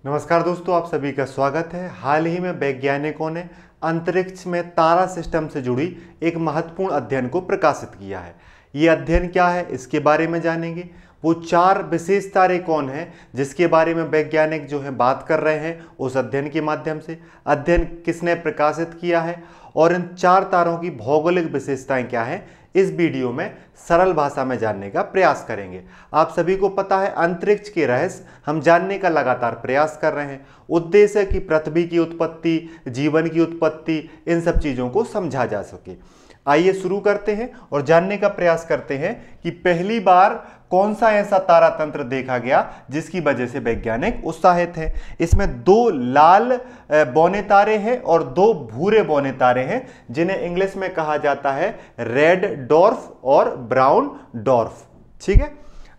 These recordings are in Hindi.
नमस्कार दोस्तों, आप सभी का स्वागत है। हाल ही में वैज्ञानिकों ने अंतरिक्ष में तारा सिस्टम से जुड़ी एक महत्वपूर्ण अध्ययन को प्रकाशित किया है। ये अध्ययन क्या है, इसके बारे में जानेंगे। वो 4 विशेष तारे कौन हैं जिसके बारे में वैज्ञानिक जो है बात कर रहे हैं उस अध्ययन के माध्यम से। अध्ययन किसने प्रकाशित किया है और इन 4 तारों की भौगोलिक विशेषताएं क्या हैं, इस वीडियो में सरल भाषा में जानने का प्रयास करेंगे। आप सभी को पता है, अंतरिक्ष के रहस्य हम जानने का लगातार प्रयास कर रहे हैं। उद्देश्य है कि पृथ्वी की उत्पत्ति, जीवन की उत्पत्ति, इन सब चीज़ों को समझा जा सके। आइए शुरू करते हैं और जानने का प्रयास करते हैं कि पहली बार कौन सा ऐसा तारा तंत्र देखा गया जिसकी वजह से वैज्ञानिक उत्साहित हैं। इसमें 2 लाल बौने तारे हैं और 2 भूरे बौने तारे हैं, जिन्हें इंग्लिश में कहा जाता है रेड डॉर्फ और ब्राउन डॉर्फ। ठीक है,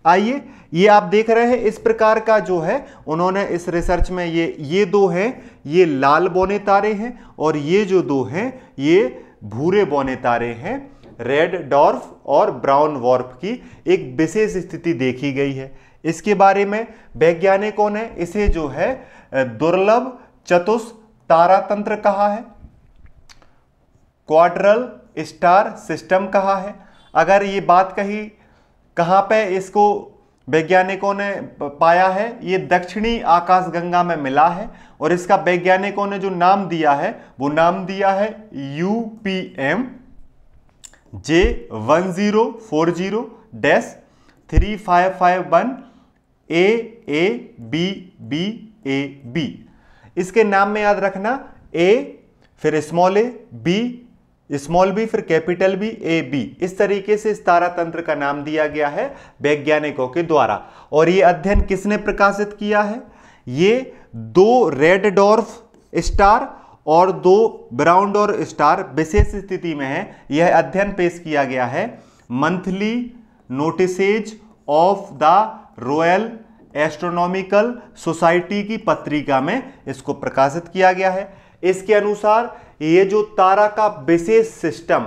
आइए, ये आप देख रहे हैं इस प्रकार का जो है उन्होंने इस रिसर्च में ये 2 हैं, ये लाल बौने तारे हैं और ये जो 2 हैं ये भूरे बौने तारे हैं। रेड डॉर्फ और ब्राउन वॉर्फ की एक विशेष स्थिति देखी गई है। इसके बारे में वैज्ञानिकों ने इसे जो है दुर्लभ चतुष तारा तंत्र कहा है, क्वाड्रल स्टार सिस्टम कहा है। अगर ये बात कही कहां पे इसको वैज्ञानिकों ने पाया है, ये दक्षिणी आकाशगंगा में मिला है और इसका वैज्ञानिकों ने जो नाम दिया है वो नाम दिया है UPM J1040-3551 AABBAB। इसके नाम में याद रखना, A फिर small a, B small B, फिर कैपिटल बी, AB। इस तरीके से इस तारा तंत्र का नाम दिया गया है वैज्ञानिकों के द्वारा। और ये अध्ययन किसने प्रकाशित किया है? ये 2 रेड डॉर्फ स्टार और 2 ब्राउन डॉर्फ स्टार विशेष स्थिति में है। यह अध्ययन पेश किया गया है monthly notices of the royal astronomical society की पत्रिका में इसको प्रकाशित किया गया है। इसके अनुसार ये जो तारा का विशेष सिस्टम,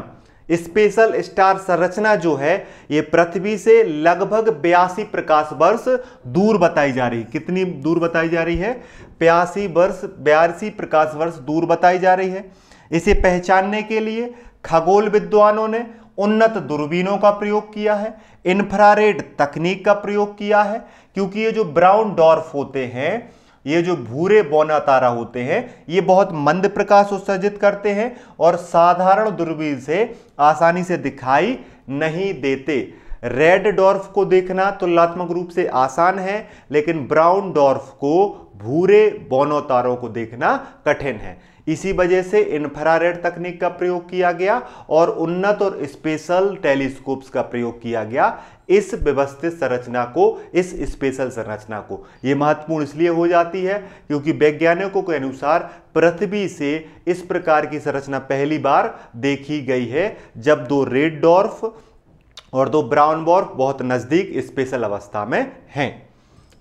स्पेशल स्टार संरचना जो है, ये पृथ्वी से लगभग 82 प्रकाश वर्ष दूर बताई जा रही है। कितनी दूर बताई जा रही है? 82 प्रकाश वर्ष दूर बताई जा रही है। इसे पहचानने के लिए खगोल विद्वानों ने उन्नत दूरबीनों का प्रयोग किया है, इंफ्रारेड तकनीक का प्रयोग किया है, क्योंकि ये जो ब्राउन डॉर्फ होते हैं, ये जो भूरे बौना तारा होते हैं, ये बहुत मंद प्रकाश उत्सर्जित करते हैं और साधारण दूरबीन से आसानी से दिखाई नहीं देते। रेड डॉर्फ को देखना तुलनात्मक रूप से आसान है, लेकिन ब्राउन डॉर्फ को, भूरे बौनों तारों को देखना कठिन है। इसी वजह से इंफ्रारेड तकनीक का प्रयोग किया गया और उन्नत और स्पेशल टेलीस्कोप्स का प्रयोग किया गया इस व्यवस्थित संरचना को, इस स्पेशल संरचना को। यह महत्वपूर्ण इसलिए हो जाती है क्योंकि वैज्ञानिकों के अनुसार पृथ्वी से इस प्रकार की संरचना पहली बार देखी गई है जब 2 रेड डॉर्फ और 2 ब्राउन डॉर्फ बहुत नजदीक स्पेशल अवस्था में हैं।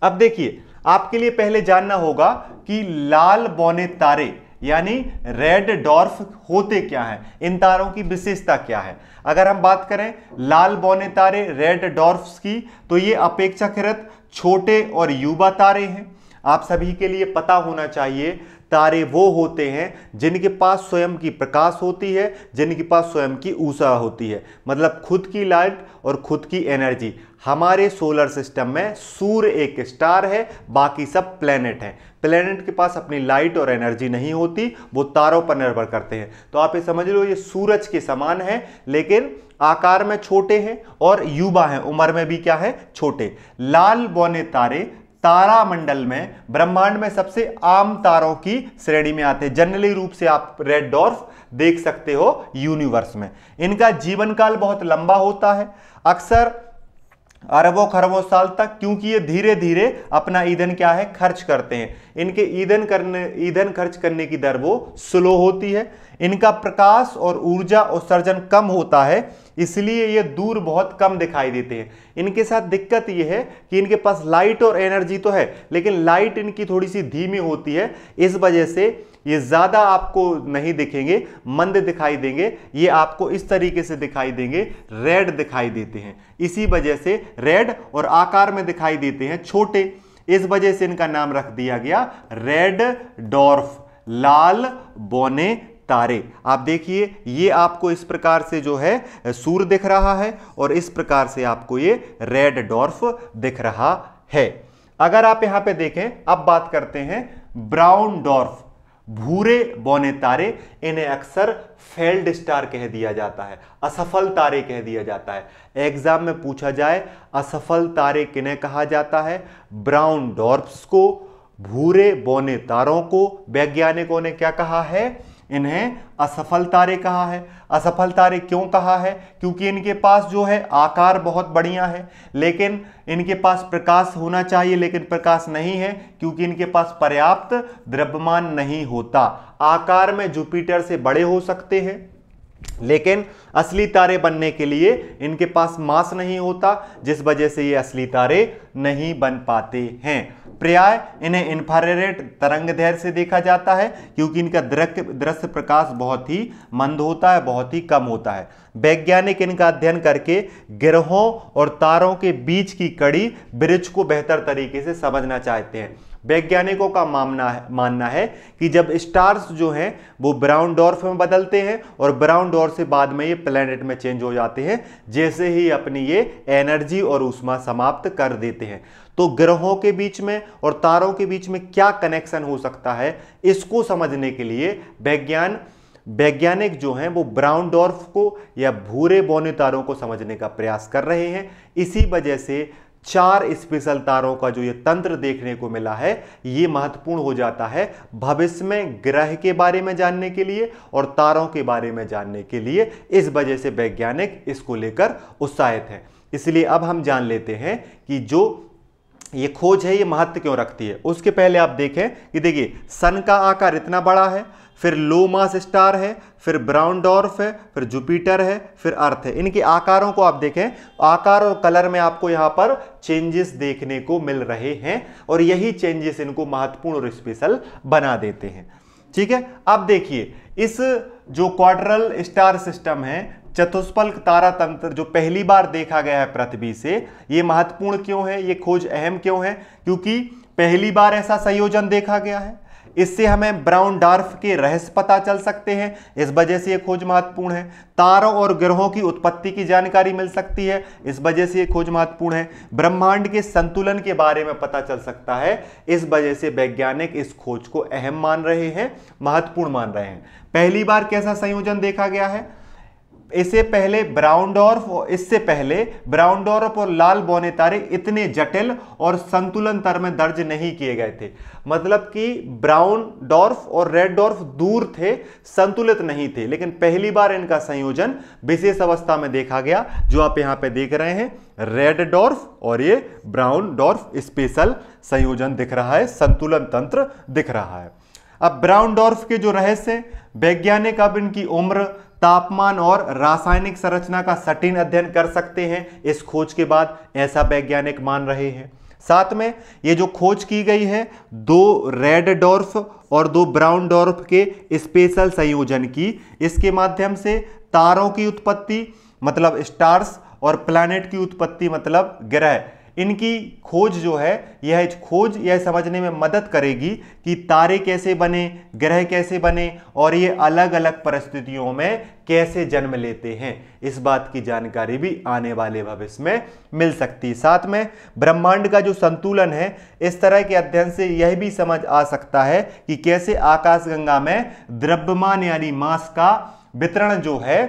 अब देखिए, आपके लिए पहले जानना होगा कि लाल बौने तारे यानी रेड डॉर्फ होते क्या हैं, इन तारों की विशेषता क्या है। अगर हम बात करें लाल बौने तारे रेड डॉर्फ्स की, तो ये अपेक्षाकृत छोटे और युवा तारे हैं। आप सभी के लिए पता होना चाहिए, तारे वो होते हैं जिनके पास स्वयं की प्रकाश होती है, जिनके पास स्वयं की ऊर्जा होती है, मतलब खुद की लाइट और खुद की एनर्जी। हमारे सोलर सिस्टम में सूर्य एक स्टार है, बाकी सब प्लेनेट हैं। प्लेनेट के पास अपनी लाइट और एनर्जी नहीं होती, वो तारों पर निर्भर करते हैं। तो आप ये समझ लो, ये सूरज के समान है, लेकिन आकार में छोटे हैं और युवा हैं, उम्र में भी क्या है, छोटे। लाल बौने तारे तारामंडल में, ब्रह्मांड में सबसे आम तारों की श्रेणी में आते हैं। जनरली रूप से आप रेड डॉर्फ देख सकते हो यूनिवर्स में। इनका जीवन काल बहुत लंबा होता है, अक्सर अरबों खरबों साल तक, क्योंकि ये धीरे धीरे अपना ईंधन क्या है, खर्च करते हैं। इनके ईंधन खर्च करने की दर वो स्लो होती है। इनका प्रकाश और ऊर्जा उत्सर्जन कम होता है, इसलिए ये दूर बहुत कम दिखाई देते हैं। इनके साथ दिक्कत ये है कि इनके पास लाइट और एनर्जी तो है, लेकिन लाइट इनकी थोड़ी सी धीमी होती है। इस वजह से ये ज्यादा आपको नहीं दिखेंगे, मंद दिखाई देंगे। ये आपको इस तरीके से दिखाई देंगे, रेड दिखाई देते हैं। इसी वजह से रेड और आकार में दिखाई देते हैं छोटे। इस वजह से इनका नाम रख दिया गया रेड डॉर्फ, लाल बौने तारे। आप देखिए ये आपको इस प्रकार से जो है सूर्य दिख रहा है और इस प्रकार से आपको ये रेड डॉर्फ दिख रहा है। अगर आप यहां पे देखें, अब बात करते हैं ब्राउन डॉर्फ, भूरे बौने तारे। इन्हें अक्सर फेल्ड स्टार कह दिया जाता है, असफल तारे कह दिया जाता है। एग्जाम में पूछा जाए असफल तारे किन्हें कहा जाता है, ब्राउन डॉर्फ्स को, भूरे बौने तारों को वैज्ञानिकों ने क्या कहा है, इन्हें असफल तारे कहा है। असफल तारे क्यों कहा है, क्योंकि इनके पास जो है आकार बहुत बढ़िया है, लेकिन इनके पास प्रकाश होना चाहिए लेकिन प्रकाश नहीं है, क्योंकि इनके पास पर्याप्त द्रव्यमान नहीं होता। आकार में जुपिटर से बड़े हो सकते हैं लेकिन असली तारे बनने के लिए इनके पास मास नहीं होता, जिस वजह से ये असली तारे नहीं बन पाते हैं। प्राय इन्हें इंफ्रारेड तरंगदैर्घ्य से देखा जाता है, क्योंकि इनका दृश्य प्रकाश बहुत ही मंद होता है, बहुत ही कम होता है। वैज्ञानिक इनका अध्ययन करके ग्रहों और तारों के बीच की कड़ी ब्रिज को बेहतर तरीके से समझना चाहते हैं। वैज्ञानिकों का मानना है कि जब स्टार्स जो हैं वो ब्राउन डॉर्फ में बदलते हैं और ब्राउन डॉर्फ से बाद में ये प्लैनेट में चेंज हो जाते हैं, जैसे ही अपनी ये एनर्जी और ऊष्मा समाप्त कर देते हैं। तो ग्रहों के बीच में और तारों के बीच में क्या कनेक्शन हो सकता है, इसको समझने के लिए वैज्ञानिक जो हैं वो ब्राउन डॉर्फ को या भूरे बौने तारों को समझने का प्रयास कर रहे हैं। इसी वजह से 4 स्पेशल तारों का जो ये तंत्र देखने को मिला है, ये महत्वपूर्ण हो जाता है भविष्य में ग्रह के बारे में जानने के लिए और तारों के बारे में जानने के लिए। इस वजह से वैज्ञानिक इसको लेकर उत्साहित हैं। इसलिए अब हम जान लेते हैं कि जो ये खोज है ये महत्व क्यों रखती है। उसके पहले आप देखें कि देखिए सन का आकार इतना बड़ा है, फिर लो मास स्टार है, फिर ब्राउन डॉर्फ है, फिर जुपिटर है, फिर अर्थ है। इनके आकारों को आप देखें, आकार और कलर में आपको यहां पर चेंजेस देखने को मिल रहे हैं और यही चेंजेस इनको महत्वपूर्ण और स्पेशल बना देते हैं। ठीक है, अब देखिए इस जो क्वाड्रल स्टार सिस्टम है, चतुष्फलक तारा तंत्र जो पहली बार देखा गया है पृथ्वी से, ये महत्वपूर्ण क्यों है, ये खोज अहम क्यों है, क्योंकि पहली बार ऐसा संयोजन देखा गया है। इससे हमें ब्राउन डॉर्फ के रहस्य पता चल सकते हैं, इस वजह से ये खोज महत्वपूर्ण है। तारों और ग्रहों की उत्पत्ति की जानकारी मिल सकती है, इस वजह से ये खोज महत्वपूर्ण है। ब्रह्मांड के संतुलन के बारे में पता चल सकता है, इस वजह से वैज्ञानिक इस खोज को अहम मान रहे हैं, महत्वपूर्ण मान रहे हैं। पहली बार कैसा संयोजन देखा गया है, इससे पहले ब्राउन डॉर्फ और लाल बौने तारे इतने जटिल और संतुलन तर में दर्ज नहीं किए गए थे। मतलब कि ब्राउन डॉर्फ और रेड डॉर्फ दूर थे, संतुलित नहीं थे, लेकिन पहली बार इनका संयोजन विशेष अवस्था में देखा गया, जो आप यहां पे देख रहे हैं। रेड डॉर्फ और ये ब्राउन डॉर्फ स्पेशल संयोजन दिख रहा है, संतुलन तंत्र दिख रहा है। अब ब्राउन डॉर्फ के जो रहस्य, वैज्ञानिक अब इनकी उम्र, तापमान और रासायनिक संरचना का सटीक अध्ययन कर सकते हैं इस खोज के बाद, ऐसा वैज्ञानिक मान रहे हैं। साथ में ये जो खोज की गई है 2 रेड डॉर्फ और 2 ब्राउन डॉर्फ के स्पेशल संयोजन की, इसके माध्यम से तारों की उत्पत्ति मतलब स्टार्स और प्लैनेट की उत्पत्ति मतलब ग्रह, इनकी खोज जो है यह समझने में मदद करेगी कि तारे कैसे बने, ग्रह कैसे बने और ये अलग अलग परिस्थितियों में कैसे जन्म लेते हैं। इस बात की जानकारी भी आने वाले भविष्य में मिल सकती है। साथ में ब्रह्मांड का जो संतुलन है, इस तरह के अध्ययन से यह भी समझ आ सकता है कि कैसे आकाशगंगा में द्रव्यमान यानी मास का वितरण जो है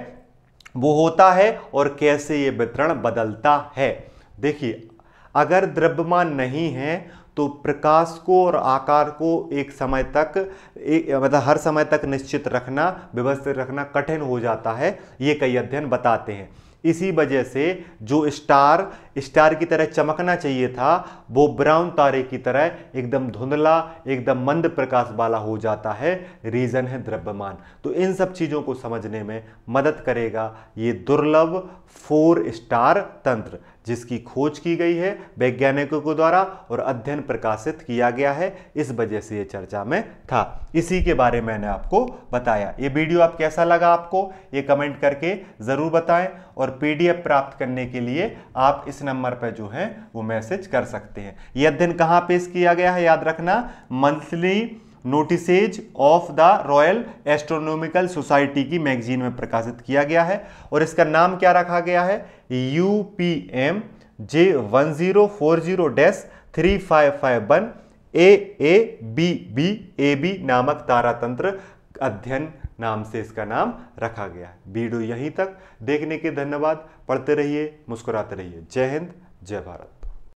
वो होता है और कैसे ये वितरण बदलता है। देखिए, अगर द्रव्यमान नहीं है तो प्रकाश को और आकार को एक समय तक मतलब हर समय तक निश्चित रखना, व्यवस्थित रखना कठिन हो जाता है, ये कई अध्ययन बताते हैं। इसी वजह से जो स्टार की तरह चमकना चाहिए था वो ब्राउन तारे की तरह एकदम धुंधला, एकदम मंद प्रकाश वाला हो जाता है। रीजन है द्रव्यमान। तो इन सब चीज़ों को समझने में मदद करेगा ये दुर्लभ 4 स्टार तंत्र। जिसकी खोज की गई है वैज्ञानिकों के द्वारा और अध्ययन प्रकाशित किया गया है, इस वजह से ये चर्चा में था। इसी के बारे में मैंने आपको बताया। ये वीडियो आप कैसा लगा आपको ये कमेंट करके ज़रूर बताएं, और पीडीएफ प्राप्त करने के लिए आप इस नंबर पर जो है वो मैसेज कर सकते हैं। ये अध्ययन कहाँ पेश किया गया है, याद रखना, monthly notices of the royal astronomical society की मैगजीन में प्रकाशित किया गया है, और इसका नाम क्या रखा गया है, UPM J1040-3551 AABB नामक तारातंत्र अध्ययन नाम से इसका नाम रखा गया है। वीडियो यहीं तक देखने के धन्यवाद। पढ़ते रहिए, मुस्कुराते रहिए। जय हिंद, जय भारत।